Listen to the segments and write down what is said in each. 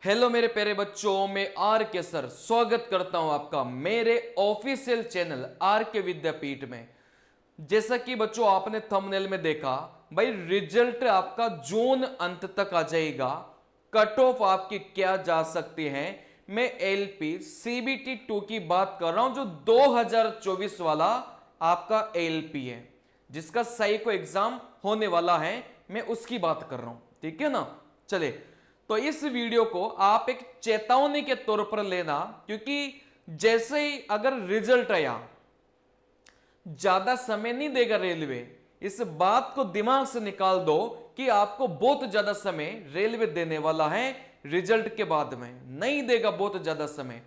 Hello मेरे प्यारे बच्चों, मैं आर के सर स्वागत करता हूं आपका मेरे ऑफिशियल चैनल आर के विद्यापीठ में। जैसा कि बच्चों आपने थंबनेल में देखा, भाई रिजल्ट आपका जून अंत तक आ जाएगा। कट ऑफ आपकी क्या जा सकती है। मैं एलपी सीबीटी 2 की बात कर रहा हूं, जो 2024 वाला आपका एलपी है, जिसका साइको एग्जाम होने वाला है। मैं उसकी बात कर रहा हूं, ठीक है ना। चले, तो इस वीडियो को आप एक चेतावनी के तौर पर लेना, क्योंकि जैसे ही अगर रिजल्ट आया, ज्यादा समय नहीं देगा रेलवे। इस बात को दिमाग से निकाल दो कि आपको बहुत ज्यादा समय रेलवे देने वाला है। रिजल्ट के बाद में नहीं देगा बहुत ज्यादा समय।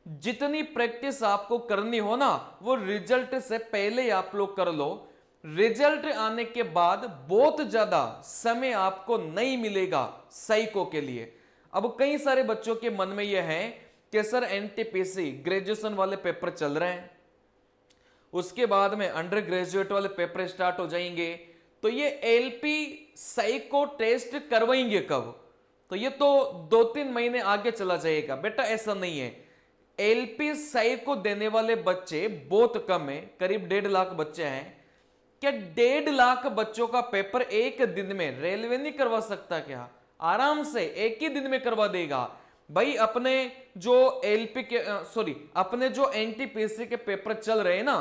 जितनी प्रैक्टिस आपको करनी हो ना, वो रिजल्ट से पहले ही आप लोग कर लो। रिजल्ट आने के बाद बहुत ज्यादा समय आपको नहीं मिलेगा साइको के लिए। अब कई सारे बच्चों के मन में यह है कि सर एनटीपीसी ग्रेजुएशन वाले पेपर चल रहे हैं, उसके बाद में अंडर ग्रेजुएट वाले पेपर स्टार्ट हो जाएंगे, तो ये एलपी साइको टेस्ट करवाएंगे कब? तो ये तो 2-3 महीने आगे चला जाएगा। बेटा ऐसा नहीं है। एलपी साइको देने वाले बच्चे बहुत कम है, करीब 1.5 लाख बच्चे हैं। क्या 1.5 लाख बच्चों का पेपर एक दिन में रेलवे नहीं करवा सकता क्या? आराम से एक ही दिन में करवा देगा भाई। अपने जो एलपी के अपने जो एनटीपीसी के पेपर चल रहे हैं ना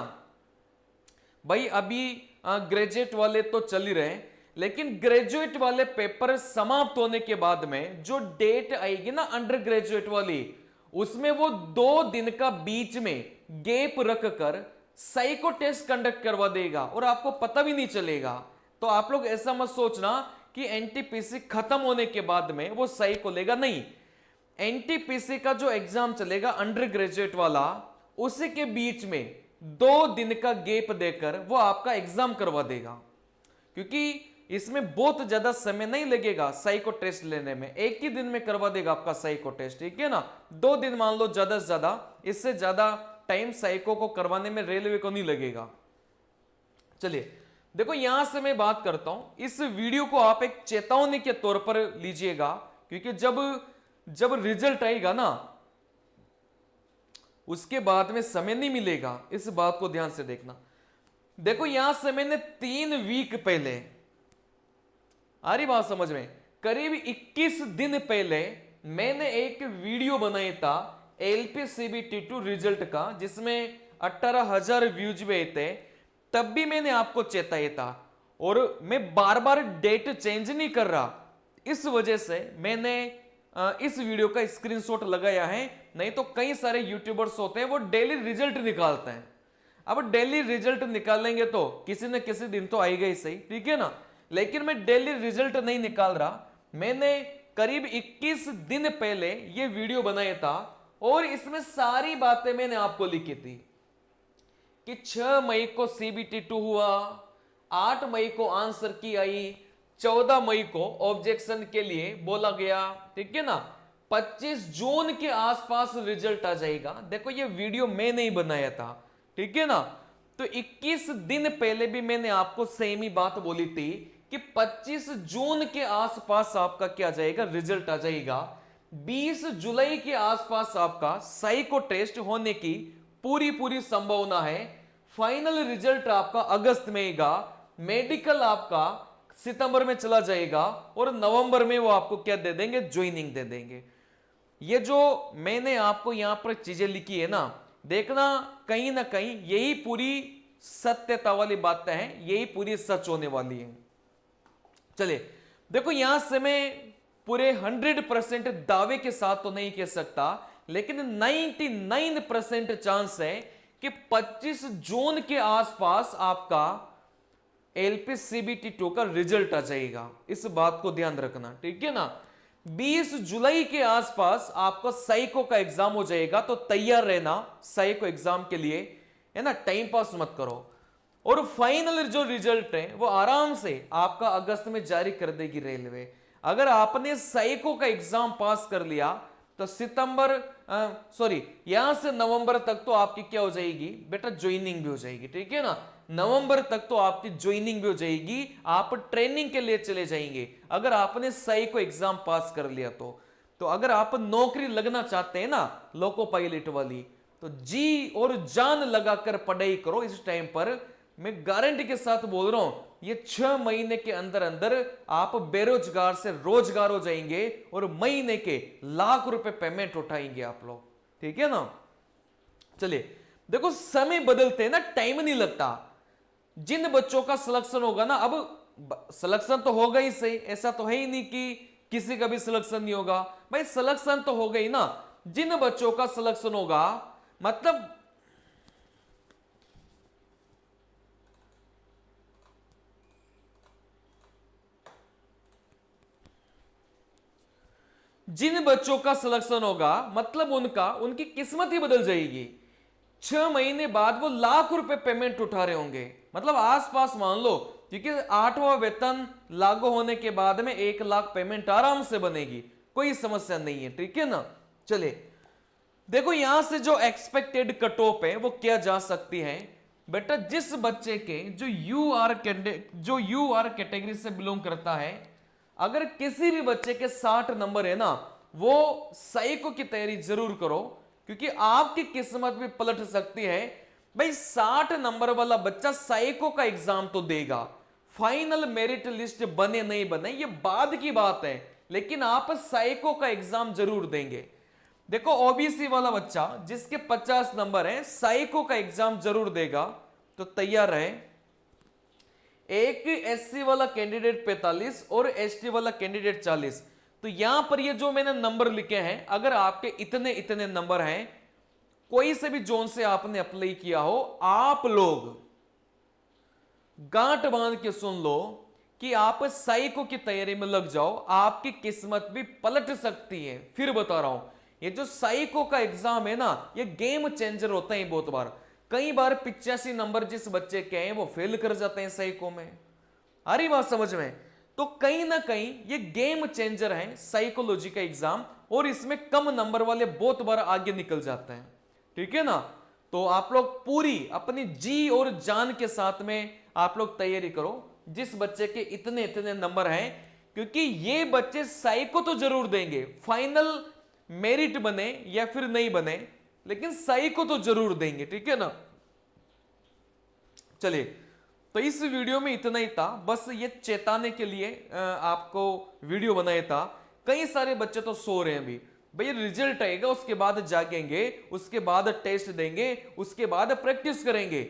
भाई, अभी ग्रेजुएट वाले तो चल ही रहे हैं, लेकिन ग्रेजुएट वाले पेपर समाप्त होने के बाद में जो डेट आएगी ना अंडर ग्रेजुएट वाली, उसमें वो 2 दिन का बीच में गैप रख कर साइको टेस्ट कंडक्ट करवा देगा और आपको पता भी नहीं चलेगा। तो आप लोग ऐसा मत सोचना कि एनटीपीसी खत्म होने के बाद में वो साइको लेगा, नहीं। एनटीपीसी का जो एग्जाम चलेगा अंडर ग्रेजुएट वाला, उसी के बीच में 2 दिन का गैप देकर वो आपका एग्जाम करवा देगा, क्योंकि इसमें बहुत ज्यादा समय नहीं लगेगा साइको टेस्ट लेने में। एक ही दिन में करवा देगा आपका साइको टेस्ट, ठीक है ना। 2 दिन मान लो ज्यादा से ज्यादा, इससे ज्यादा टाइम साइको को करवाने में रेलवे को नहीं लगेगा। चलिए देखो, यहां से मैं बात करता हूं, इस वीडियो को आप एक चेतावनी के तौर पर लीजिएगा, क्योंकि जब रिजल्ट आएगा ना, उसके बाद में समय नहीं मिलेगा। इस बात को ध्यान से देखना। देखो यहां से मैंने 3 वीक पहले, आ रही बात समझ में, करीब 21 दिन पहले मैंने एक वीडियो बनाया था एलपी सीबीटी 2 रिजल्ट का, जिसमें 18,000 व्यूज भी थे। तब भी मैंने आपको चेताया था, और मैं बार बार डेट चेंज नहीं कर रहा। इस वजह से मैंने इस वीडियो का स्क्रीनशॉट लगाया है। नहीं तो कई सारे यूट्यूबर्स होते हैं, वो डेली रिजल्ट निकालते हैं। अब डेली रिजल्ट निकालेंगे तो किसी न किसी दिन तो आएगा ही सही, ठीक है ना। लेकिन मैं डेली रिजल्ट नहीं निकाल रहा। मैंने करीब 21 दिन पहले ये वीडियो बनाया था, और इसमें सारी बातें मैंने आपको लिखी थी कि 6 मई को सीबीटी 2 हुआ, 8 मई को आंसर की आई, 14 मई को ऑब्जेक्शन के लिए बोला गया, ठीक है ना। 25 जून के आसपास रिजल्ट आ जाएगा। देखो ये वीडियो मैं नहीं बनाया था, ठीक है ना। तो 21 दिन पहले भी मैंने आपको सेम ही बात बोली थी कि 25 जून के आसपास आपका क्या जाएगा, रिजल्ट आ जाएगा। 20 जुलाई के आसपास आपका साइको टेस्ट होने की पूरी संभावना है। फाइनल रिजल्ट आपका अगस्त में आएगा। मेडिकल आपका सितंबर में चला जाएगा, और नवंबर में वो आपको क्या दे देंगे, ज्वाइनिंग दे देंगे। ये जो मैंने आपको यहां पर चीजें लिखी है ना, देखना कहीं ना कहीं यही पूरी सत्यता वाली बातें हैं, यही पूरी सच होने वाली है। चलिए देखो, यहां से मैं पूरे 100% दावे के साथ तो नहीं कह सकता, लेकिन 99% चांस है कि 25 जून के आसपास आपका एलपी सीबीटी 2 का रिजल्ट आ जाएगा। इस बात को ध्यान रखना, ठीक है ना। 20 जुलाई के आसपास आपका साइको का एग्जाम हो जाएगा, तो तैयार रहना साइको एग्जाम के लिए, है ना। टाइम पास मत करो। और फाइनल जो रिजल्ट है वो आराम से आपका अगस्त में जारी कर देगी रेलवे। अगर आपने साइको का एग्जाम पास कर लिया तो सितंबर यहां से नवंबर तक तो आपकी क्या हो जाएगी बेटा, ज्वाइनिंग भी हो जाएगी, ठीक है ना। नवंबर तक तो आपकी ज्वाइनिंग भी हो जाएगी, आप ट्रेनिंग के लिए चले जाएंगे अगर आपने साइको एग्जाम पास कर लिया तो। तो अगर आप नौकरी लगना चाहते हैं ना लोको पायलट वाली, तो जी और जान लगाकर पढ़ाई करो इस टाइम पर। मैं गारंटी के साथ बोल रहा हूं, ये 6 महीने के अंदर अंदर आप बेरोजगार से रोजगार हो जाएंगे और महीने के लाख रुपए पेमेंट उठाएंगे आप लोग, ठीक है ना। चलिए देखो, समय बदलते हैं ना, टाइम नहीं लगता। जिन बच्चों का सिलेक्शन होगा ना, अब सिलेक्शन तो होगा ही सही, ऐसा तो है ही नहीं कि किसी का भी सिलेक्शन नहीं होगा भाई, सिलेक्शन तो हो गई ना। जिन बच्चों का सिलेक्शन होगा, मतलब जिन बच्चों का सिलेक्शन होगा, मतलब उनकी किस्मत ही बदल जाएगी। 6 महीने बाद वो लाख रुपए पेमेंट उठा रहे होंगे, मतलब आसपास मान लो, क्योंकि 8वां वेतन लागू होने के बाद में 1 लाख पेमेंट आराम से बनेगी, कोई समस्या नहीं है, ठीक है ना। चलिए देखो, यहां से जो एक्सपेक्टेड कट ऑफ है वो क्या जा सकती है बेटा। जिस बच्चे के जो यू आर कैटेगरी से बिलोंग करता है, अगर किसी भी बच्चे के 60 नंबर है ना, वो साइको की तैयारी जरूर करो, क्योंकि आपकी किस्मत भी पलट सकती है भाई। 60 नंबर वाला बच्चा साइको का एग्जाम तो देगा, फाइनल मेरिट लिस्ट बने नहीं बने ये बाद की बात है, लेकिन आप साइको का एग्जाम जरूर देंगे। देखो, ओबीसी वाला बच्चा जिसके 50 नंबर है, साइको का एग्जाम जरूर देगा, तो तैयार रहे। एक एससी वाला कैंडिडेट 45 और एसटी वाला कैंडिडेट 40। तो यहां पर ये जो मैंने नंबर लिखे हैं, अगर आपके इतने इतने नंबर हैं, कोई से भी जोन से आपने अप्लाई किया हो, आप लोग गांठ बांध के सुन लो कि आप साइको की तैयारी में लग जाओ, आपकी किस्मत भी पलट सकती है। फिर बता रहा हूं, ये जो साइको का एग्जाम है ना, ये गेम चेंजर होता है बहुत बार। कई बार 85 नंबर जिस बच्चे के हैं वो फेल कर जाते हैं साइको में, आ रही बात समझ में। तो कहीं ना कहीं ये गेम चेंजर है साइकोलॉजी का एग्जाम, और इसमें कम नंबर वाले बहुत बार आगे निकल जाते हैं, ठीक है ना। तो आप लोग पूरी अपनी जी और जान के साथ में आप लोग तैयारी करो, जिस बच्चे के इतने इतने नंबर हैं, क्योंकि ये बच्चे साइको तो जरूर देंगे, फाइनल मेरिट बने या फिर नहीं बने, लेकिन साइको तो जरूर देंगे, ठीक है ना। चलिए, तो इस वीडियो में इतना ही था, बस ये चेताने के लिए आपको वीडियो बनाया था। कई सारे बच्चे तो सो रहे हैं अभी, भाई रिजल्ट आएगा उसके बाद जागेंगे, उसके बाद टेस्ट देंगे, उसके बाद प्रैक्टिस करेंगे।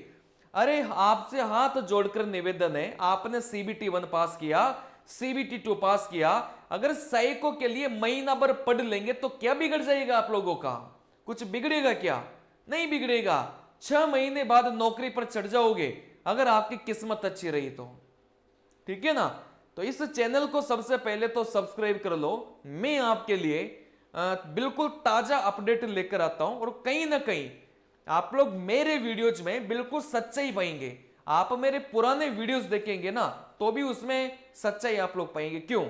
अरे आपसे हाथ जोड़कर निवेदन है, आपने सीबीटी 1 पास किया, सीबीटी 2 पास किया, अगर साइको के लिए महीना भर पढ़ लेंगे तो क्या बिगड़ जाएगा आप लोगों का? कुछ बिगड़ेगा क्या? नहीं बिगड़ेगा। 6 महीने बाद नौकरी पर चढ़ जाओगे अगर आपकी किस्मत अच्छी रही तो, ठीक है ना। तो इस चैनल को सबसे पहले तो सब्सक्राइब कर लो, मैं आपके लिए बिल्कुल ताजा अपडेट लेकर आता हूं, और कहीं ना कहीं आप लोग मेरे वीडियोज में बिल्कुल सच्चाई पाएंगे। आप मेरे पुराने वीडियोस देखेंगे ना, तो भी उसमें सच्चाई आप लोग पाएंगे। क्यों?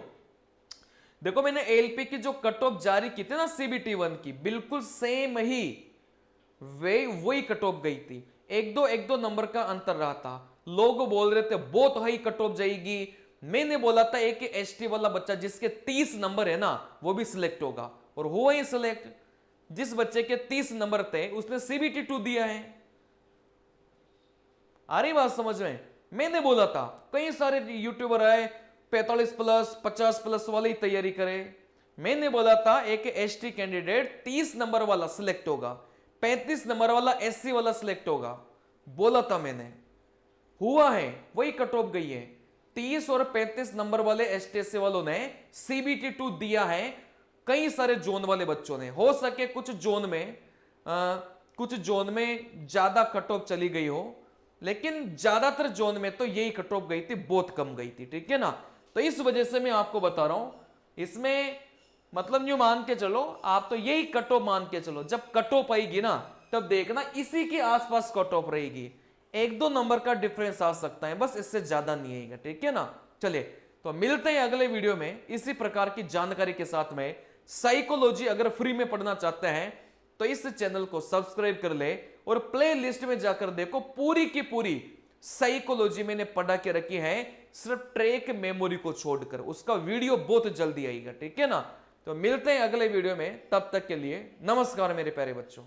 देखो, मैंने एलपी की जो कट ऑफ जारी की थी ना सीबीटी 1 की, बिल्कुल सेम ही वही कट ऑफ गई थी। एक दो नंबर का अंतर रहा था। लोग बोल रहे थे बहुत हाई कट ऑफ जाएगी, मैंने बोला था एक एसटी वाला बच्चा जिसके 30 नंबर है ना, वो भी सिलेक्ट होगा, और हुआ ही सिलेक्ट। जिस बच्चे के 30 नंबर थे उसने सीबीटी 2 दिया है। आ रही बात समझ में? मैंने बोला था, कई सारे यूट्यूबर आए 45 प्लस 50 प्लस वाली तैयारी करे। मैंने बोला था एक एसटी कैंडिडेट 30 नंबर वाला सिलेक्ट होगा, 35 नंबर वाला एससी वाला सिलेक्ट होगा, बोला था मैंने। हुआ है, वही कट ऑफ गई है। 30 और 35 नंबर वाले एसटीएससी वालों ने सीबीटी 2 दिया है, कई सारे जोन वाले बच्चों ने। हो सके कुछ जोन में ज्यादा कट ऑफ चली गई हो, लेकिन ज्यादातर जोन में तो यही कट ऑफ गई थी, बहुत कम गई थी, ठीक है ना। तो इस वजह से मैं आपको बता रहा हूं, इसमें मतलब यूं मान के चलो, आप तो यही कट ऑफ मान के चलो। जब कट ऑफ आएगी ना, तब देखना इसी के आसपास कट ऑफ रहेगी, 1-2 नंबर का डिफरेंस आ सकता है, बस इससे ज्यादा नहीं आएगा, ठीक है ना। चलिए, तो मिलते हैं अगले वीडियो में इसी प्रकार की जानकारी के साथ में। साइकोलॉजी अगर फ्री में पढ़ना चाहते हैं तो इस चैनल को सब्सक्राइब कर ले, और प्ले लिस्ट में जाकर देखो, पूरी की पूरी साइकोलॉजी मैंने पढ़ा के रखी है, सिर्फ ट्रैक मेमोरी को छोड़कर। उसका वीडियो बहुत जल्दी आएगा, ठीक है ना। तो मिलते हैं अगले वीडियो में, तब तक के लिए नमस्कार मेरे प्यारे बच्चों।